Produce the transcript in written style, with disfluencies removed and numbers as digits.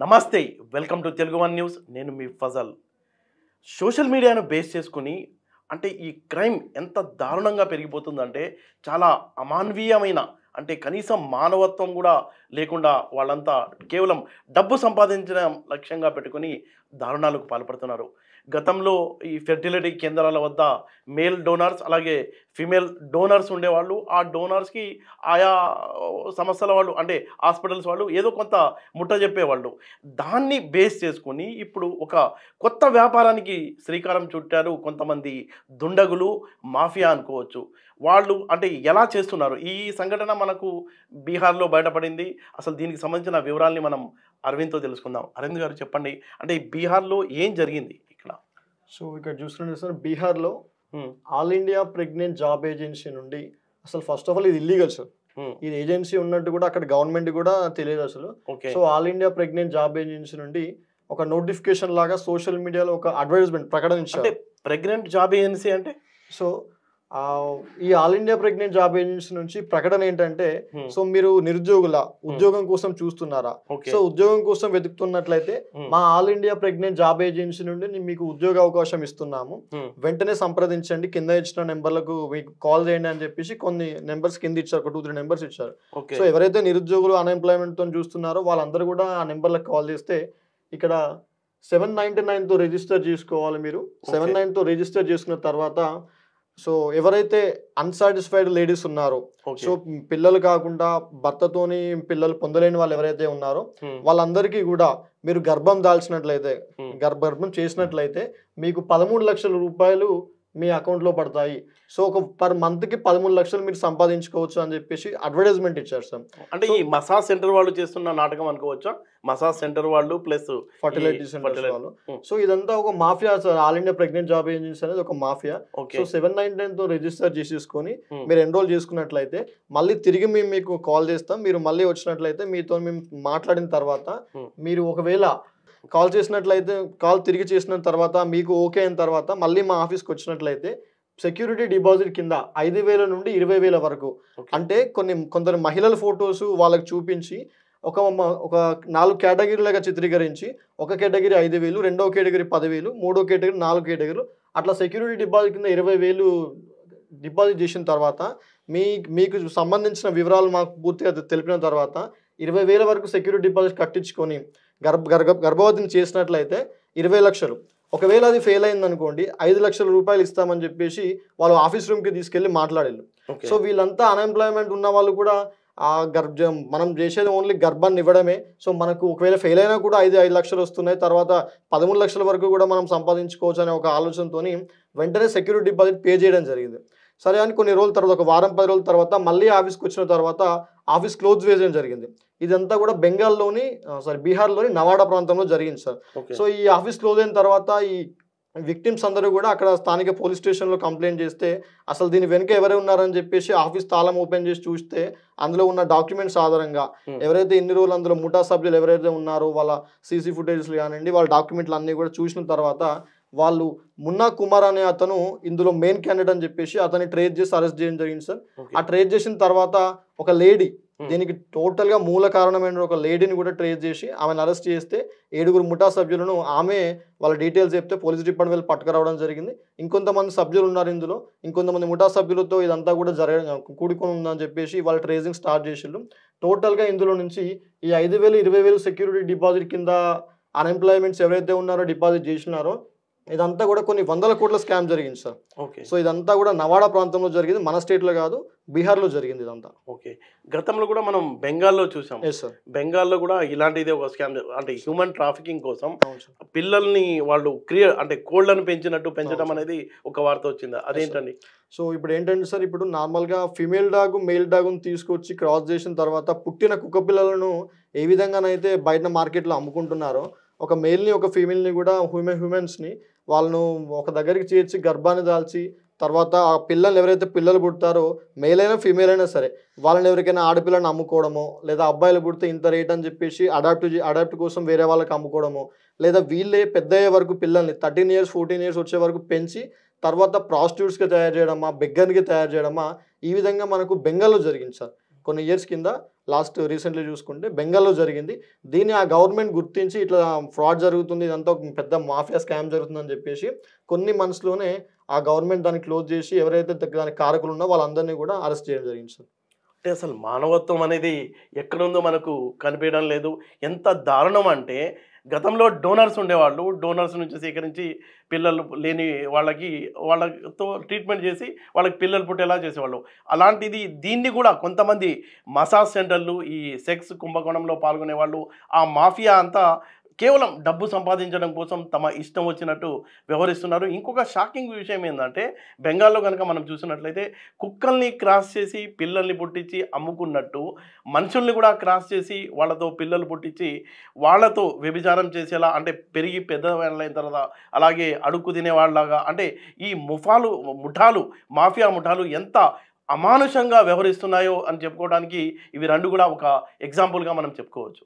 నమస్తే welcome to Telugu one news. నేను మీ Fazal. Social మీడియాను బేస్ చేసుకుని ఈ క్రైమ్ ఎంత దారుణంగా పెరిగిపోతుందంటే చాలా అమానవీయమైన కనీసం మానవత్వం కూడా లేకుండా వాళ్ళంతా కేవలం డబ్బు సంపాదించడం లక్ష్యంగా పెట్టుకొని దారుణాలకు పాల్పడుతున్నారు. గతంలో ఈ ఫెర్టిలిటీ కేంద్రాల వద్ద మేల్ డోనర్స్ అలాగే ఫీమేల్ డోనర్స్ ఉండేవాళ్ళు. ఆ డోనర్స్కి ఆయా సమస్యల వాళ్ళు హాస్పిటల్స్ వాళ్ళు ఏదో కొంత ముట్ట చెప్పేవాళ్ళు. దాన్ని బేస్ చేసుకొని ఇప్పుడు ఒక కొత్త వ్యాపారానికి శ్రీకారం చుట్టారు కొంతమంది దుండగులు, మాఫియా అనుకోవచ్చు. వాళ్ళు ఎలా చేస్తున్నారు? ఈ సంఘటన మనకు బీహార్లో బయటపడింది. అసలు దీనికి సంబంధించిన వివరాల్ని మనం అరవింద్తో తెలుసుకుందాం. అరవింద్ గారు చెప్పండి, ఈ బీహార్లో ఏం జరిగింది ఇక్కడ? సో ఇక్కడ చూస్తున్నారు సార్, బీహార్లో all India pregnant job agency నుండి అసలు ఫస్ట్ ఆఫ్ ఆల్ ఇది ఇల్లీగల్ సార్. ఇది ఏజెన్సీ ఉన్నట్టు కూడా అక్కడ గవర్నమెంట్ కూడా తెలియదు అసలు. So all India pregnant job agency నుండి ఒక నోటిఫికేషన్ లాగా సోషల్ మీడియాలో ఒక అడ్వర్టైజ్మెంట్ ప్రకటన ఇచ్చారు. ప్రెగ్నెంట్ జాబ్ ఏజెన్సీ సో ఈ all India pregnant job agency నుంచి ప్రకటన ఏంటంటే, సో మీరు నిరుద్యోగుల ఉద్యోగం కోసం చూస్తున్నారా? సో ఉద్యోగం కోసం వెతుకుతున్నట్లయితే మా all India pregnant job agency నుండి మీకు ఉద్యోగ అవకాశం ఇస్తున్నాము, వెంటనే సంప్రదించండి, కింద ఇచ్చిన నెంబర్లకు మీకు కాల్ చేయండి అని చెప్పేసి కొన్ని నెంబర్స్ కింద ఇచ్చారు, ఒక 2-3 నెంబర్స్ ఇచ్చారు. సో ఎవరైతే నిరుద్యోగులు అన్ఎంప్లాయ్మెంట్ తో చూస్తున్నారో వాళ్ళందరూ కూడా ఆ నెంబర్లకు కాల్ చేస్తే ఇక్కడ 799 తో రిజిస్టర్ చేసుకోవాలి. మీరు 79 తో రిజిస్టర్ చేసుకున్న తర్వాత సో ఎవరైతే అన్సాటిస్ఫైడ్ లేడీస్ ఉన్నారో, సో పిల్లలు కాకుండా భర్తతోని పిల్లలు పొందలేని వాళ్ళు ఎవరైతే ఉన్నారో వాళ్ళందరికీ కూడా మీరు గర్భం దాల్చినట్లయితే, గర్భం చేసినట్లయితే మీకు 13 లక్షల రూపాయలు మీ అకౌంట్లో పడతాయి. సో ఒక పర్ మంత్కి 13 లక్షలు మీరు సంపాదించుకోవచ్చు అని చెప్పేసి అడ్వర్టైజ్మెంట్ ఇచ్చారు సార్. ఈ మసాజ్ సెంటర్ వాళ్ళు చేస్తున్న నాటకం అనుకోవచ్చా? మసాజ్ సెంటర్ వాళ్ళు ప్లస్ ఫర్టిలైటీ సెంటర్ వాళ్ళు. సో ఇదంతా ఒక mafia sir. All India pregnant job agency అనేది ఒక మాఫియా. సో 799 తో రిజిస్టర్ చేసేసుకొని మీరు ఎన్రోల్ చేసుకున్నట్లయితే మళ్ళీ తిరిగి మేము మీకు కాల్ చేస్తాం. మీరు మళ్ళీ వచ్చినట్లయితే మీతో మేము మాట్లాడిన తర్వాత మీరు ఒకవేళ కాల్ చేసినట్లయితే, కాల్ తిరిగి చేసిన తర్వాత మీకు ఓకే అయిన తర్వాత మళ్ళీ మా ఆఫీస్కి వచ్చినట్లయితే సెక్యూరిటీ డిపాజిట్ కింద 5,000 నుండి 20,000 వరకు, కొందరు మహిళల ఫొటోస్ వాళ్ళకి చూపించి ఒక 4 కేటగిరీలుగా చిత్రీకరించి, ఒక కేటగిరీ 5,000, రెండో కేటగిరీ 10,000, మూడో కేటగిరీ 4 కేటగిరీలు అట్లా సెక్యూరిటీ డిపాజిట్ కింద 20,000 డిపాజిట్ చేసిన తర్వాత మీకు సంబంధించిన వివరాలు మాకు పూర్తిగా తెలిపిన తర్వాత 20,000 వరకు సెక్యూరిటీ డిపాజిట్ కట్టించుకొని గర్భవతిని చేసినట్లయితే 20 లక్షలు. ఒకవేళ అది ఫెయిల్ అయింది అనుకోండి, 5 లక్షల రూపాయలు ఇస్తామని చెప్పేసి వాళ్ళు ఆఫీస్ రూమ్కి తీసుకెళ్ళి మాట్లాడారు. సో వీళ్ళంతా అన్ఎంప్లాయ్మెంట్ ఉన్న వాళ్ళు కూడా మనం చేసేది ఓన్లీ గర్భాన్ని ఇవ్వడమే. సో మనకు ఒకవేళ ఫెయిల్ అయినా కూడా 5 లక్షలు వస్తున్నాయి, తర్వాత 13 లక్షల వరకు కూడా మనం సంపాదించుకోవచ్చు అనే ఒక ఆలోచనతో వెంటనే సెక్యూరిటీ డిపాజిట్ పే చేయడం జరిగింది. సరే అని కొన్ని రోజుల తర్వాత, ఒక వారం 10 రోజుల తర్వాత మళ్ళీ ఆఫీస్కి వచ్చిన తర్వాత ఆఫీస్ క్లోజ్ వేయడం జరిగింది. ఇదంతా కూడా బీహార్లోని నవాడా ప్రాంతంలో జరిగింది సార్. సో ఈ ఆఫీస్ క్లోజ్ అయిన తర్వాత ఈ విక్టిమ్స్ అందరూ కూడా అక్కడ స్థానిక పోలీస్ స్టేషన్లో కంప్లైంట్ చేస్తే అసలు దీని వెనుక ఎవరు ఉన్నారని చెప్పేసి ఆఫీస్ తాళం ఓపెన్ చేసి చూస్తే అందులో ఉన్న డాక్యుమెంట్స్ ఆధారంగా ఎవరైతే ఇన్ని రోజులు అందులో ముఠా సభ్యులు ఎవరైతే ఉన్నారో వాళ్ళ సీసీ ఫుటేజ్లు కానివ్వండి, వాళ్ళ డాక్యుమెంట్లు అన్నీ కూడా చూసిన తర్వాత వాళ్ళు మున్నా కుమార్ అనే అతను ఇందులో మెయిన్ క్యాండిడేట్ అని చెప్పేసి అతన్ని ట్రేస్ చేసి అరెస్ట్ చేయడం జరిగింది సార్. ఆ ట్రేస్ చేసిన తర్వాత ఒక లేడీ, దీనికి టోటల్గా మూల కారణమైన ఒక లేడీని కూడా ట్రేస్ చేసి ఆమెను అరెస్ట్ చేస్తే 7 ముఠా సభ్యులను ఆమె వాళ్ళ డీటెయిల్స్ చెప్తే పోలీస్ డిపార్ట్మెంట్ పట్టుకురావడం జరిగింది. ఇంకొంతమంది సభ్యులు ఉన్నారు ఇందులో, ఇంకొంతమంది ముఠా సభ్యులతో ఇదంతా కూడా కూడుకొని ఉందని చెప్పేసి వాళ్ళు ట్రేసింగ్ స్టార్ట్ చేసిండ్రు. టోటల్గా ఇందులో నుంచి ఈ 5,000, 20,000 సెక్యూరిటీ డిపాజిట్ కింద అన్ఎంప్లాయ్మెంట్స్ ఎవరైతే ఉన్నారో డిపాజిట్ చేసినారో ఇదంతా కూడా కొన్ని 100 కోట్ల స్కామ్ జరిగింది సార్. సో ఇదంతా కూడా నవాడా ప్రాంతంలో జరిగింది, మన స్టేట్లో కాదు, బీహార్లో జరిగింది ఇదంతా. గతంలో కూడా మనం బెంగాల్లో చూసాం. బెంగాల్లో కూడా ఇలాంటిది ఒక స్కామ్, హ్యూమన్ ట్రాఫికింగ్ కోసం పిల్లల్ని వాళ్ళు కోళ్లను పెంచడం అనేది ఒక వార్త వచ్చింది. అదేంటండి? సో ఇప్పుడు ఏంటంటే సార్, ఇప్పుడు నార్మల్గా ఫిమేల్ డాగ్ మెయిల్ డాగ్ను తీసుకొచ్చి క్రాస్ చేసిన తర్వాత పుట్టిన కుక్క పిల్లలను ఏ విధంగానైతే బయట మార్కెట్లో అమ్ముకుంటున్నారో, ఒక మెయిల్ని ఒక ఫీమేల్ని కూడా హ్యూమెన్స్ని వాళ్ళను ఒక దగ్గరికి చేర్చి గర్భాన్ని దాల్చి తర్వాత ఆ పిల్లల్ని ఎవరైతే పిల్లలు పుడతారో మెయిల్ అయినా ఫీమేల్ అయినా సరే వాళ్ళని ఎవరికైనా ఆడపిల్లని అమ్ముకోవడమో, లేదా అబ్బాయిలు పుడితే ఇంత రేట్ అని చెప్పేసి అడాప్ట్ కోసం వేరే వాళ్ళకి అమ్ముకోవడమో, లేదా వీళ్ళే పెద్ద అయ్యే వరకు పిల్లల్ని 13 years 14 years వచ్చే వరకు పెంచి తర్వాత ప్రాస్టిట్యూట్స్కి తయారు చేయడమా, బెగ్గర్కి తయారు చేయడమా, ఈ విధంగా మనకు బెంగాల్లో జరిగింది సార్. కొన్ని ఇయర్స్ కింద లాస్ట్ రీసెంట్లీ చూసుకుంటే బెంగాల్లో జరిగింది. దీన్ని ఆ గవర్నమెంట్ గుర్తించి ఇట్లా ఫ్రాడ్ జరుగుతుంది, ఇదంతా ఒక పెద్ద మాఫియా స్కామ్ జరుగుతుందని చెప్పేసి కొన్ని మంత్స్లోనే ఆ గవర్నమెంట్ దాన్ని క్లోజ్ చేసి ఎవరైతే దానికి కారకులు ఉన్నో వాళ్ళందరినీ కూడా అరెస్ట్ చేయడం జరిగింది సార్. అంటే అసలు మానవత్వం అనేది ఎక్కడుందో మనకు కనిపించడం లేదు. ఎంత దారుణం అంటే గతంలో డోనర్స్ ఉండేవాళ్ళు, డోనర్స్ నుంచి సేకరించి పిల్లలు లేని వాళ్ళతో ట్రీట్మెంట్ చేసి వాళ్ళకి పిల్లలు పుట్టేలా చేసేవాళ్ళు. అలాంటిది దీన్ని కూడా కొంతమంది మసాజ్ సెంటర్లు, ఈ సెక్స్ కుంభకోణంలో పాల్గొనే వాళ్ళు, ఆ మాఫియా అంతా కేవలం డబ్బు సంపాదించడం కోసం తమ ఇష్టం వచ్చినట్టు వ్యవహరిస్తున్నారు. ఇంకొక షాకింగ్ విషయం ఏంటంటే బెంగాల్లో కనుక మనం చూసినట్లయితే కుక్కల్ని క్రాస్ చేసి పిల్లల్ని పుట్టించి అమ్ముకున్నట్టు మనుషుల్ని కూడా క్రాస్ చేసి వాళ్ళతో పిల్లలు పుట్టించి వాళ్ళతో వ్యభిచారం చేసేలా, అంటే పెరిగి పెద్దవాళ్ళైన తర్వాత అలాగే అడుక్కు తినేవాళ్ళలాగా, అంటే ఈ మాఫియా ముఠాలు ఎంత అమానుషంగా వ్యవహరిస్తున్నాయో అని చెప్పుకోవడానికి ఇవి రెండు కూడా ఒక ఎగ్జాంపుల్గా మనం చెప్పుకోవచ్చు.